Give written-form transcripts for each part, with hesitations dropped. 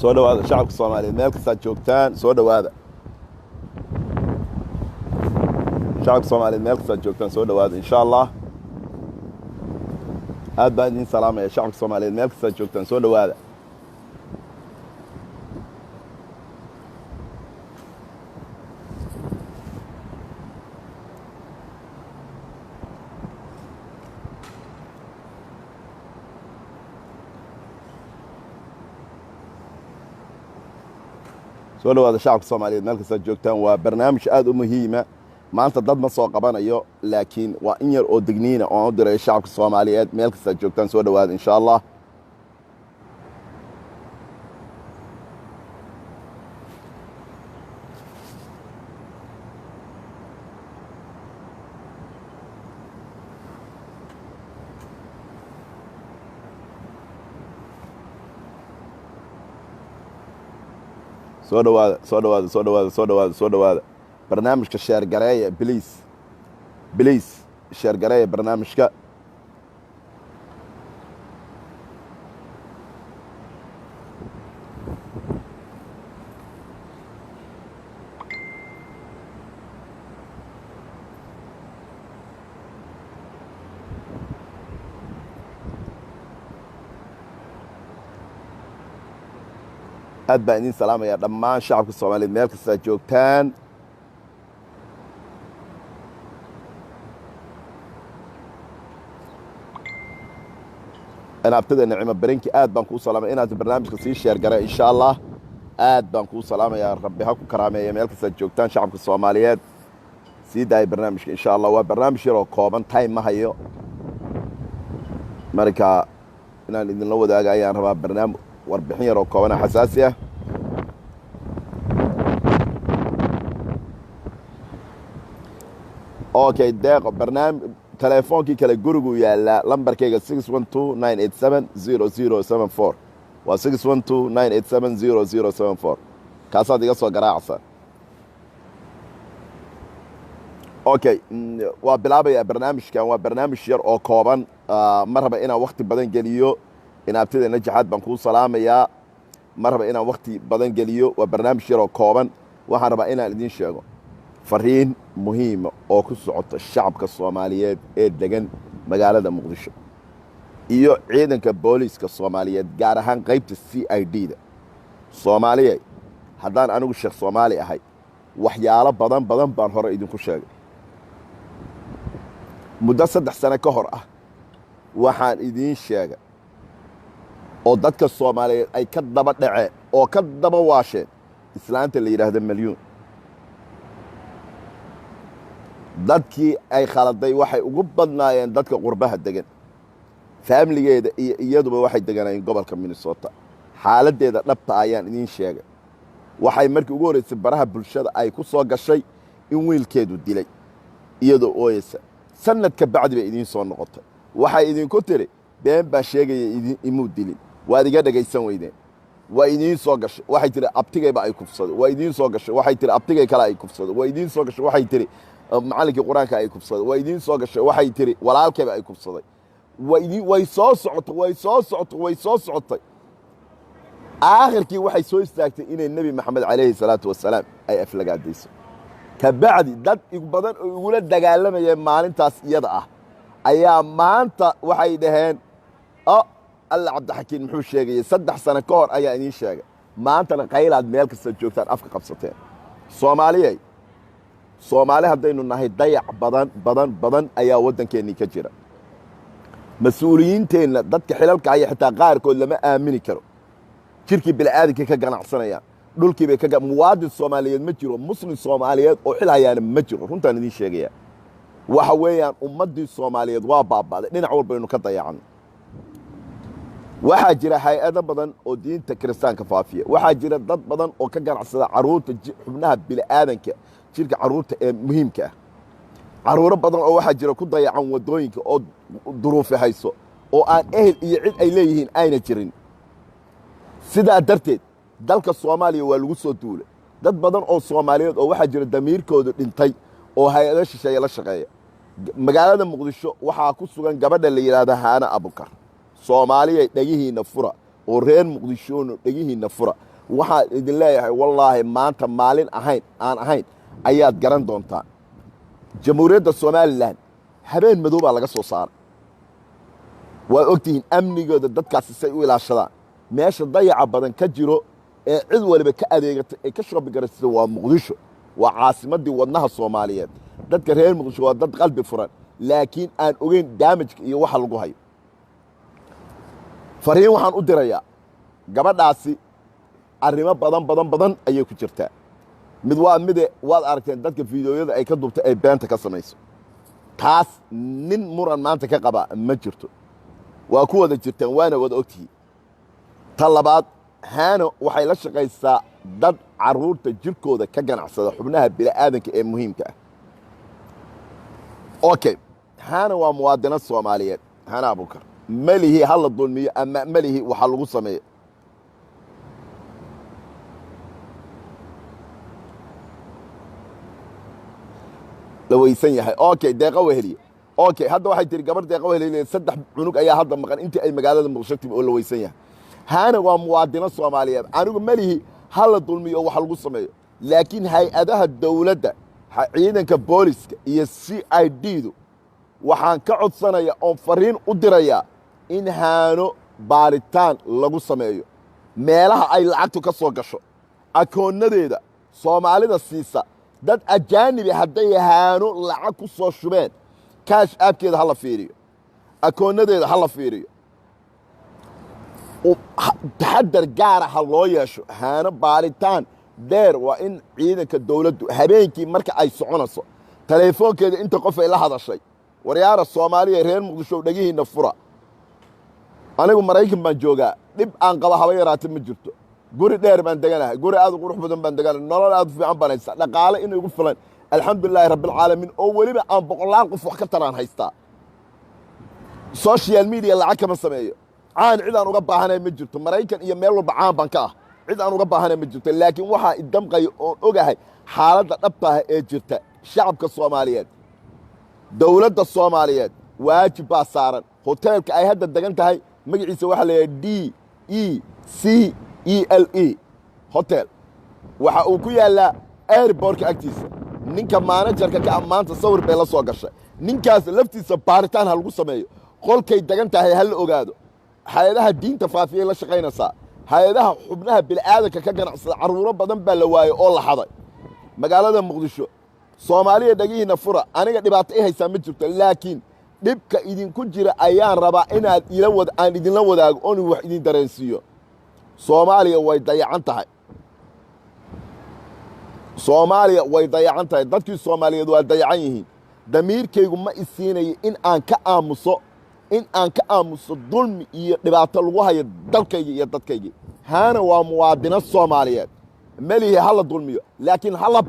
soo dhawaada shacabka Soomaaliyeed meel kasta joogtaan soo dhawaada shacabka Soomaaliyeed meel kasta joogtaan soo dhawaada insha Allah aad baan idin salaamaya shacabka Soomaaliyeed meel kasta joogtaan soo dhawaada soo dhawaada shacabka Soomaaliyeed meel kasta joogtaan waa barnaamij aad u muhiima maanta dad ma soo qabanayo laakiin waa in yar oo digniina oo u diray shacabka Soomaaliyeed meel kasta joogtaan soo dhawaada insha Allah soo dhawaada barnaamijka share gareeya please share gareeya barnaamijka aad baan idin salaamaya dhammaan shacabka Soomaaliyeed meel kasta joogtaan أنا أبتدي نعمة برينكي آد بانكو سلامة إنا برنامج كسي شير قراء إن شاء الله آد بانكو سلامة يا ربي هاكو كرامة يا ميلك سجوكتان شعبك الصوماليات سيداي برنامج إن شاء الله وبرنامج يرو كوبان تايم ما هيو مريكا إنا لإذن الله داقا أيان ربا برنامج واربحين يرو كوبان حساسية أوكي داقا برنامج تليفونكي كلا جورجو يلا لمبر كيغا 612-987-0074 و 612-987-0074 كاسا ديغا سو غراعسا اوكي وبلابا برنامج كان وبرنامج ير او كوبان مرحبا انا وقت بدن جليو انا ابتدي نجحات بنكو سلاميا مرحبا انا وقت بدن جليو وبرنامج ير او كوبان waxaan rabaa inaan idin sheego fariin muhiim oo ku socota shacabka Soomaaliyeed ee degan magaalada Muqdisho iyo ciidanka booliska Soomaaliyeed gaar ahaan qaybta CID-da Soomaaliyeed haddaan anigu sheekh Soomaali ahay waxyaalo badan baan hore idinku sheegay muddo 3 sano ka hor ah waxaan idin sheegay oo dadka Soomaaliyeed ay ka daba dhaceen oo ka daba waasheen islaanta la yiraahdo milyuun dadkii ay khaladay waxay ugu badnaayeen dadka qurbaha degan faamiligeeda iyo iyaduba waxay deganayeen gobolka Minnesota xaaladeeda dhabta ayaan idin sheegay waxay markii ugu horeysay baraha bulshada ay ku soo gashay in wiilkeedu dilay iyadoo ooyaysa sanadka bacdi bay idin soo noqotay waxay idin ku tiri been baa sheegaya imuu dilin waad iga dhagaysan weydeen waa idin soo gashay waxay tiri abtigayba ay kufsaday waa idin soo gashay waxay tiri abtigay kala ay kufsaday waa idin soo gashay waxay tiri macallinkii quraanka ay kufsaday waa idin soo gashay waxay tiri walaalkeeba ay kufsaday way soo socotay aakhirkii waxay soo istaagtay inay nabi maxamed calayhi salaatu wasalaam ay aflagaadayso kabacdi dad badan oo igula dagaalamayeen maalintaas iyada ah ayaa maanta waxay dhaheen alla cabdixakiin muxuu sheegay 3 sano ka hor ayaa idin sheegay maantana qaylaad meel kasta joogtaan afka qabsateen Soomaali haddaynu nahay dayac badan ayaa waddankeennii ka jira mas-uuliyiinteenna dadka xilalka haya xitaa qaarkood lama aamini karo jirkii bilaadanka ka ganacsanayaan dhulkii bay muwaadin Soomaaliyeed ma jiro muslim Soomaaliyeed oo xil hayaana ma jiro runtaan idin sheegaya waxa weeyaan ummadii Soomaaliyeed waa baabaaday dhinac walba inuu ka dayacan waxaa jira hay'ado badan oo diinta kiristaanka faafiya waxaa jira dad badan oo ka ganacsada caruurta xubnaha bilaadanka jirka caruurta ee muhiimka ah caruuro badan oo waxaa jira ku dayacan wadooyinka oo duruuf hayso oo aan ehel iyo cid ay leeyihiin ayna jirin sidaa darteed dalka Soomaaliya waa lagu soo duulay dad badan oo Soomaaliyeed oo waxaa jira damiirkoodu dhintay oo hay'ado shisheeye la shaqeeya magaalada Muqdisho waxaa ku sugan gabadha la yiraahdo Haana Abukar Soomaaliya dhagihiina fura oo reer Muqdisho dhagihiina fura waxaan idin leeyahay wallaahi maanta maalin aan ahayn ayaad garan doontaan jamhuuriyadda somalilan habeen madow baa laga soo saaray waad ogtihiin amnigooda dadkaasi say u ilaashadaan meesha dayaca badan ka jiro ee cid waliba ka adeegatay ee ka shoobigaraysa waa muqdisho waa caasimaddii wadnaha soomaaliyeed dadka reer muqdisho waa dad qalbi furan laakiin aan ogeyn daamajka iyo waxa lagu hayo fariin waxaan u dirayaa gabadhaasi arrimo badan ayay ku jirtaa mid waa mide waad aragteen dadka fiidiyooyada ay ka dubtay ay beenta ka samayso taas nin muran maanta ka qaba ma jirto waa ku wada jirtaan waana wada ogtihiin ta labaad haano waxay la shaqaysaa dad carruurta jirkooda ka ganacsada xubnaha bini'aadanka ee muhiimka ah okay haano waa muwaadinad soomaaliyeed hana abukar malihi ha la dulmiyo ama malihi waxa lagu sameeyo la weysan yahay okay deeqa weheliye okay hadda waxay tiri gabar deeqa weheliye saddex cunug ayaa hadda maqan intii ay magaalada muqdisho timi oo la weysan yahay haana waa muwaadino soomaaliyeed anigu malihi ha la dulmiyo waxa lagu sameeyo laakiin hay-adaha dawladda ciidanka booliska iyo CID-du waxaan ka codsanaya oon fariin u dirayaa in haano baaritaan lagu sameeyo meelaha ay lacagtu ka soo gasho akoonadeeda soomaalida siisa dad ajaanibi hadday haano lacag ku soo shubeen kaash aabkeeda ha la fiiriyo akoonadeeda ha la fiiriyo taxadar gaara ha loo yeesho haano baaritaan dheer waa in ciidanka dawladdu habeenkii marka ay soconayso taleefoonkeeda inta qof ay la hadashay waryaara soomaaliya reer muqdisho dhagihiinna fura anigu maraykan baan joogaa dhib aan qaba haba yaraata ma jirto guri dheer baan deganahay guri aad u qurux badan baan deganahay nolol aad u fiican baan haystaa dhaqaale inay igu filan alxamdulilaahi rabbilcaalamiin oo weliba aan boqolaal qof wax ka taraan haystaa social media lacag kama sameeyo caan cid aan uga baahanay ma jirto maraykan iyo meel walba caan baan ka ah cid aan uga baahanay ma jirto laakiin waxaa idamqaya oon ogahay xaaladda dhabtaah ee jirta shacabka soomaaliyeed dawladda soomaaliyeed waajib baa saaran hoteelka ay hadda degan tahay magaciisa waxaa leeyahay DECELE hotel waxa uu ku yaallaa airbortka agtiisa ninka maanajarka ka maanta sawir bay la soo gashay ninkaas laftiisa baaritaan ha lagu sameeyo qolkay degan tahay ha la ogaado hay-adaha diinta faafiyay la shaqaynaysaa hay-adaha xubnaha bini'aadanka ka ganacsada carruuro badan baa la waayey oo la xaday magaalada muqdisho soomaaliya dhagihiinna fura aniga dhibaato i haysaa ma jirto laakiin dhibka idinku jira ayaan rabaa inaad aan idinla wadaago oon wax idin dareensiiyo soomaaliya way dayacan tahay soomaaliya way dayacan tahay dadkii soomaaliyeed waa dayacan yihiin damiirkaygu ma isiinayo in aan ka aamuso dulmi iyo dhibaato lagu hayo dalkayga iyo dadkaygii haana waa muwaadino soomaaliyeed melihi ha la dulmiyo laakiin ha la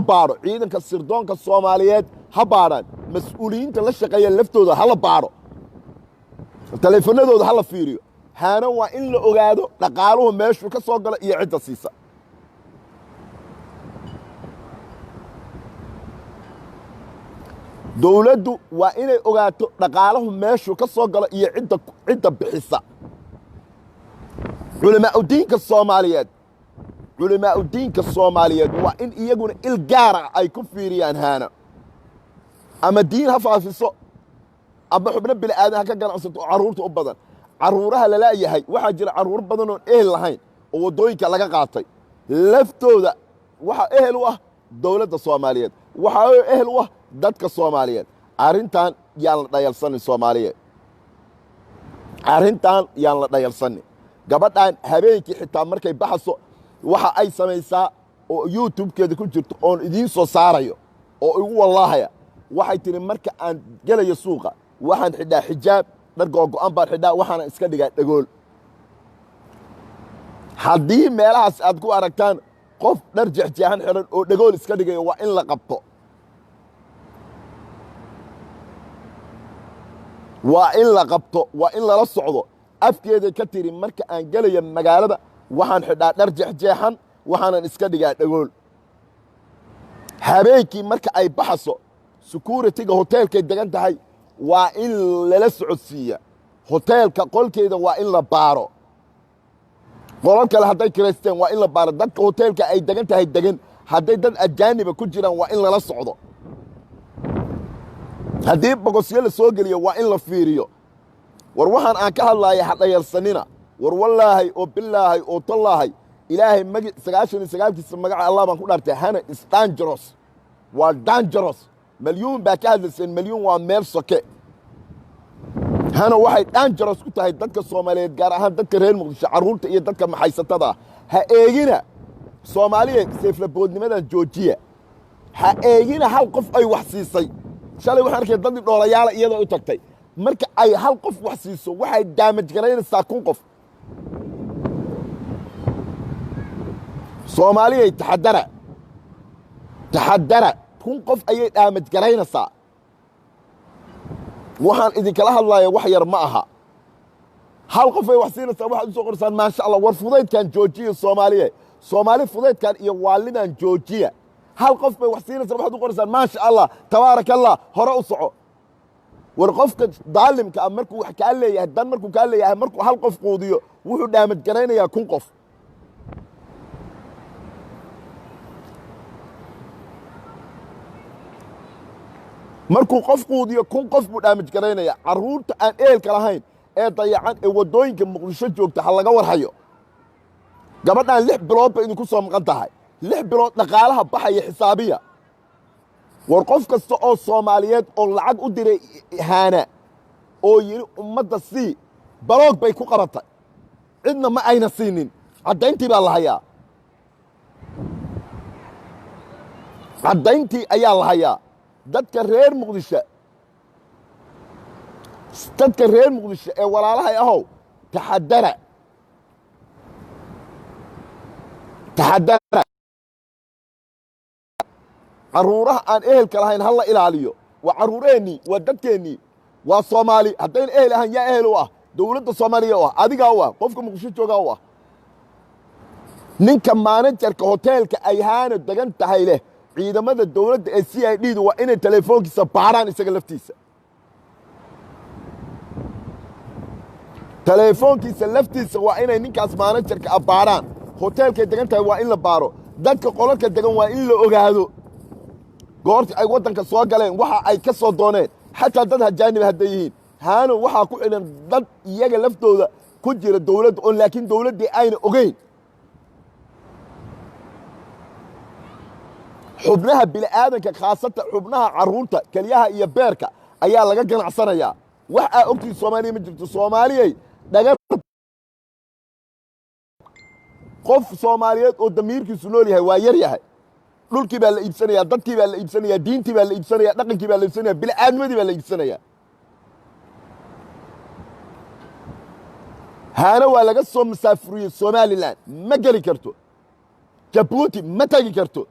baadho ciidanka sirdoonka soomaaliyeed ha baadhaan mas-uuliyiinta la shaqeeya laftooda ha la baadho taleefanadooda ha la fiiriyo haana waa in la ogaado dhaqaaluhu meeshuu ka soo galo iyo cidda siisa dawladdu waa inay ogaato dhaqaalahu meeshuu ka soo galo iyo cidda bixisa culamaauddiinka soomaaliyeed waa in iyaguna il gaara ay ku fiiriyaan haana ama diin ha faafiso ama xubno bini'aadan ha ka ganacsato oo carruurta u badan carruuraha lalaayahay waxaa jira carruur badan oon ehel lahayn oo waddooyinka laga qaatay laftooda waxaa ehel u ah dawladda soomaaliyeed waxaa ehel u ah dadka soomaaliyeed arrintan yaan la dhayalsanin soomaaliyeed arrintan yaan la dhayalsanin gabadhan habeenkii xitaa markay baxaso waxa ay samaysaa oo youtube-keeda ku jirto oon idiin soo saarayo oo igu wallaahaya waxay tihi marka aan gelayo suuqa waxaan xidhaa xijaab dhar googo'an baan xidhaa waxaana iska dhigaa dhagool haddii meelahaas aad ku aragtaan qof dhar jexjeexan xidhan oo dhagool iska dhigayo waa in la qabto waa in la qabto waa in lala socdo afkeeday ka tiri marka aan gelayo magaalada waxaan xidhaa dhar jexjeexan waxaanan iska dhigaa dhagool habeenkii marka ay baxaso security-ga hoteelkay degan tahay waa in lala socodsiiya hoteelka qolkeeda waa in la baaro qolal kale hadday kiraysteen waa in la baaro dadka hoteelka ay degan tahay degan hadday dad ajaaniba ku jiraan waa in lala socdo haddii bogosyo la soo geliyo waa in la fiiriyo war waxaan aan ka hadlaaya hadhayarsanina war wallaahi oo bilaahay oo tallaahay ilaahay 99kiisa magaca allah baan ku dhaartay hana is dangerous waa dangerous مليون baa ka hadlayseen مليون waa meel soke hana waxay dangerous ku tahay dadka Soomaaliyeed gaar ahaan dadka reer Muqdisho caruurta iyo dadka maxaysatada ha eegina Soomaaliyeed seefla boodnimadan joojiya ha eegina hal qof ay wax siisay shalay waxaan arkay dad dhoolayaal iyadoo u tagtay marka ay hal qof wax siiso waxay damage gareynaysaa kun qof Soomaaliyeed taxadara kun qof ayay damage gareynaysaa waxaan idin kala hadlayo wax yar ma aha hal qof ay wax siinaysaa waxa soo qorsaan ma sha Allah war fudeydkan joojiyo Soomaali fudeydkan iyo waalidan joojiya hal qof bay wax siinaysaa waxa qorsaan ma sha Allah tabarakallah hore u soco war qofka daalimka markuu wax ka leeyahay dan markuu ka leeyahay markuu hal qof qoodiyo wuxuu damage gareynayaa kun qof markuu qof quudiyo kun qof buu damage gareynaya caruurta aan eelka lahayn ee dayacan ee wadooyinka Muqdisho joogta hal laga warhayo gabadhan 6 bilood bay idinku soo maqan tahay 6 bilood dhaqaalaha baxaya xisaabiya war qof kasta oo Soomaaliyeed oo lacag u diray haana oo yiri ummadda si baroog bay ku qabatay cidna ma ayna siinin cadayntii baa la hayaa cadayntii ayaa la hayaa dadka reer Muqdisho ee walaalahay ahow taxadara caruuraha aan ehelka lahayn hal la ilaaliyo waa caruureeni waa dadkeeni waa Soomaali haddeen ehel ahaan yaa ehel u ah dawladda Soomaaliya u ah adiga u ah qofka Muqdisho jooga u ah ninka managerka hoteelka ay haana degan tahay leh ciidamada dawladda ee CID waa inay telefoonkiisa baaraan isaga laftiisa telefoonkiisa laftiisa waa inay ninkaas managerka baaraan hoteelka degan tahay waa in la baaro dadka qolalka degan waa in la ogaado goorta ay wadanka soo galeen waxa ay ka soo dooneen xataa dad hajaanib haday yihiin haano waxa ku xiran dad iyaga laftooda ku jira dawladda oo laakiin dawladii ayna ogeyn xubnaha bilaadanka khaasatan xubnaha caruurta kaliyaha iyo beerka ayaa laga ganacsanayaa waxa ogtii Soomaaliya ma jirto Soomaaliyay dhaga qof Soomaaliyeed oo damiirkiisu nool yahay waa yar yahay dhulkii baa la iibsanayaa dadkii baa la iibsanayaa diintii baa la iibsanayaa dhaqankii baa la iibsanayaa bilaadanimadi baa la iibsanayaa haana waa laga soo masaafuriyay Somaliland ma gali karto Djibouti ma tagi karto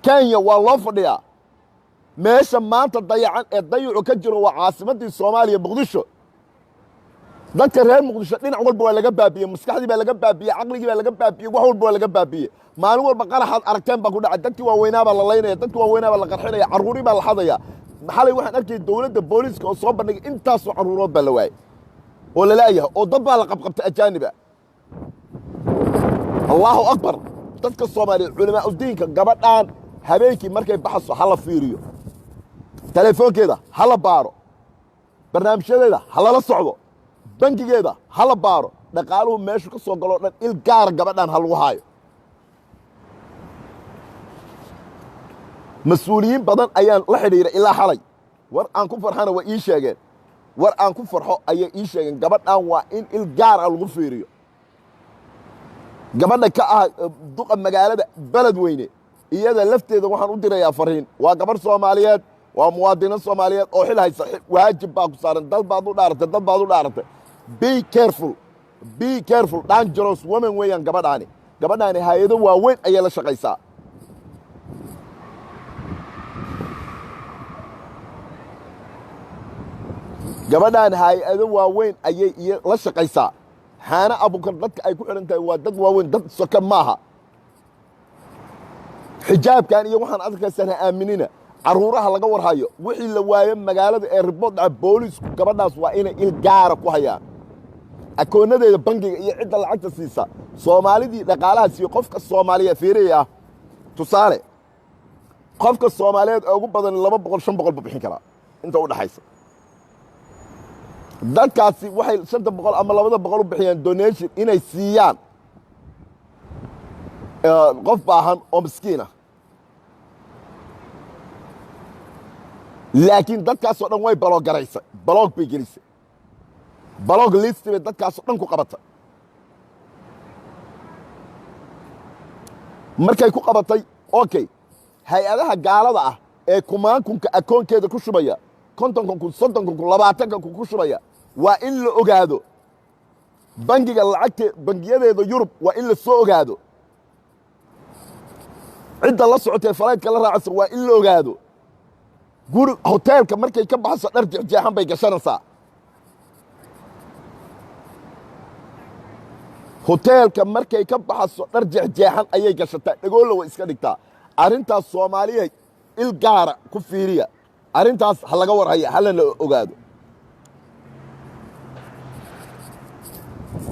Kenya waa loo fadhiyaa meesha maanta dayacan ee dayacu ka jiro waa caasimadii Soomaaliya Muqdisho dadka reer Muqdisho dhinac walba waa laga baabiyay maskaxdii baa laga baabiyay aqligii baa laga baabiyay wax walba waa laga baabiyay maalin walba qaraxad aragteen baa ku dhacay dadkii waa weynaaba la leynaya dadkii waa weynaaba la qarxinaya caruurii baa la xadaya maxalay waxaan arkay dawladda booliska oo soo bandhigay intaas oo caruurood baa la waayay oo la laayahay oo dad baa la qabqabtay ajaaniba Allahu akbar dadka Soomaaliyeed culamaa u diinka gabadhan habeenkii markay baxaso hala fiiriyo telefoonkeeda hala baaro barnaamijyadeeda hala la socdo bankigeeda hala baaro dhaqaaluhu meeshu ka soo galo dhan il gaar gabadhan hal haayo mas'uuliyiin badan ayaan la xiriiray ilaa xalay war aan ku farxana waa ii sheegeen war aan ku farxo ayay ii sheegeen gabadhan waa in il gaar ah lagu fiiriyo gabadha ka ah duqa magaalada beledweyne iyada lafteeda waxaan u dirayaa fariin waa gabar Soomaaliyeed waa muwaadiniin Soomaaliyeed oo xil haysa waajib baa ku saaran dal baad u dhaaratay be careful dangerous woman weeyaan gabadhaani hay'ado waaweyn ayay la shaqaysaa gabadhaan hay'ado waaweyn ayay la shaqaysaa haana abukar dadka ay ku xiran tahay waa dad waaweyn dad soka maaha xijaabkan iyo waxaan adkaysana aaminina caruuraha laga warhayo wixii la waayo magaalada ee ribood booliisku gabadhaas waa inay il gaar ku hayaan akoonadeeda bangiga iyo cidda lacagta siisa soomaalidii dhaqaalaha siiyo qofka soomaaliya fiiraya tusaale qofka soomaaliyeed ee ugu badan 200 500 buu bixin karaa inta u dhaxaysa dadkaasi waxay 500 ama 200 u bixiyaan donation inay siiyaan qof baahan oo miskiin ah laakiin dadkaasoo dhan way baloog garaysay baloog bay gelisay baloog list bay dadkaasoo dhan ku qabatay markay ku qabatay okay hay-adaha gaalada ah ee kumaankunka akoonkeeda ku shubaya 50 kun 60 kun 20 kun ku shubaya waa in la ogaado bangiga lacagta bangiyadeeda Yurub waa in la soo ogaado cidda la socotay falaydka la raacsan waa in la ogaado guri hoteelka markay ka baxso dhar jeexjeexan bay gashanaysaa hoteelka markay ka baxso dhar jeexjeexan ayay gashataa dhagoolo way iska dhigtaa arrintaas Soomaaliya il gaara ku fiiriya arrintaas ha laga warhaya halana ogaado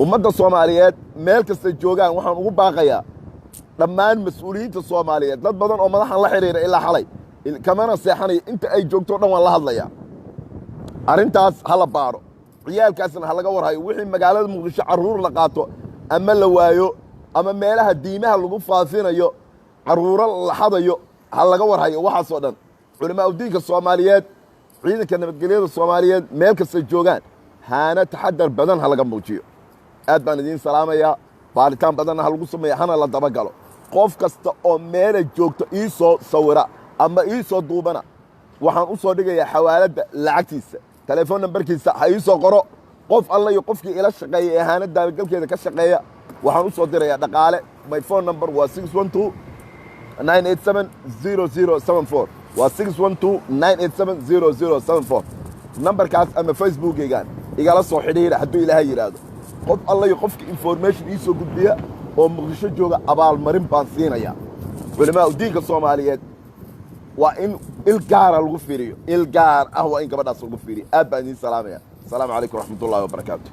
ummadda Soomaaliyeed meel kasta joogaan waxaan ugu baaqayaa dhammaan mas'uuliyiinta Soomaaliyeed dad badan oo madaxan la xiriira ilaa xalay kamana seexanay inta ay joogto dhan waan la hadlayaa arrintaas hala baaro ciyaalkaasna ha laga warhayo wixii magaalada Muqdisho caruur la qaato ama la waayo ama meelaha diimaha lagu faafinayo caruuro la xadayo ha laga warhayo waxaas oo dhan culimaa diinka Soomaaliyeed ciidanka nabadgelyada Soomaaliyeed meel kasta joogaan haana taxadar badan ha laga muujiyo aad baan idin salaamayaa baaritaan badan ha lagu sameeyo hana la daba galo qof kasta oo meel joogto ii soo sawira ama ii soo duubana waxaan u soo dhigayaa xawaalada lacagtiisa telefoon numberkiisa ha ii soo qoro qof alla iyo qofkii ila shaqeeyay ahaana daabagalkeeda ka shaqeeya waxaan u soo dirayaa dhaqaale my phone number waa 612 987 0074 waa 612 987 0074 numberkaas ama facebookaygaan igala soo xidhiidha hadduu ilaahay yidhaahdo qof alla iyo qofkii information ii soo gudbiya oo Muqdisho jooga abaalmarin baan siinayaa culimaa diinka Soomaaliyeed waa in il gaara lagu fiiriyo il gaar ah waa in gabadhaas lagu fiiriyo aad baan idin salaamayaa السلام عليكم ورحمة الله وبركاته